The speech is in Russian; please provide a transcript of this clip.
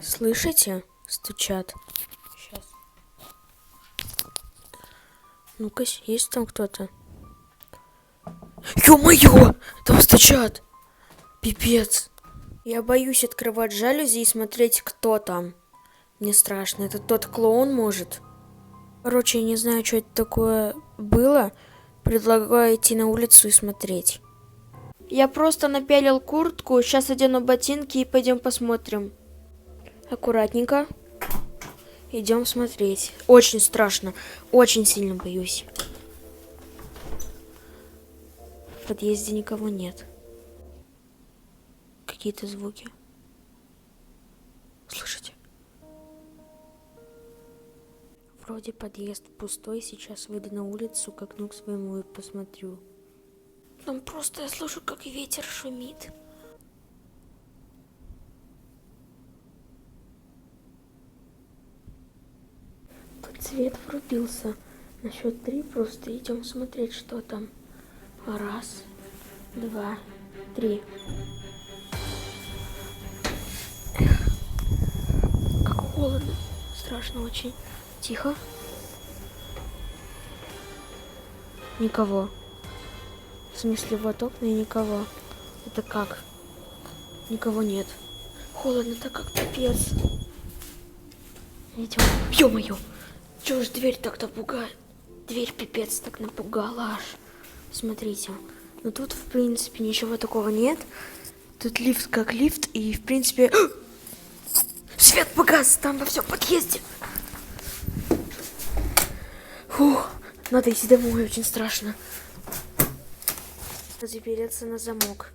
Слышите? Стучат. Сейчас. Ну-ка, есть там кто-то? Ё-моё! Там стучат! Пипец. Я боюсь открывать жалюзи и смотреть, кто там. Мне страшно. Это тот клоун, может? Короче, я не знаю, что это такое было. Предлагаю идти на улицу и смотреть. Я просто напялил куртку, сейчас одену ботинки и пойдем посмотрим. Аккуратненько. Идем смотреть. Очень страшно. Очень сильно боюсь. В подъезде никого нет. Какие-то звуки. Слышите? Вроде подъезд пустой. Сейчас выйду на улицу, к окну к своему и посмотрю. Там просто я слышу, как ветер шумит. Тут свет врубился. На счет 3 просто идем смотреть, что там. Раз, два, три. Как холодно. Страшно очень. Тихо. Никого. В смысле, вот окна и никого. Это как? Никого нет. Холодно-то как пипец. Идем. Ё-моё! Чего ж дверь так напугает? Дверь пипец так напугала аж. Смотрите. Ну тут, в принципе, ничего такого нет. Тут лифт как лифт. И, в принципе... Свет погас там во всем подъезде. Фух. Надо идти домой, очень страшно. Запереться на замок.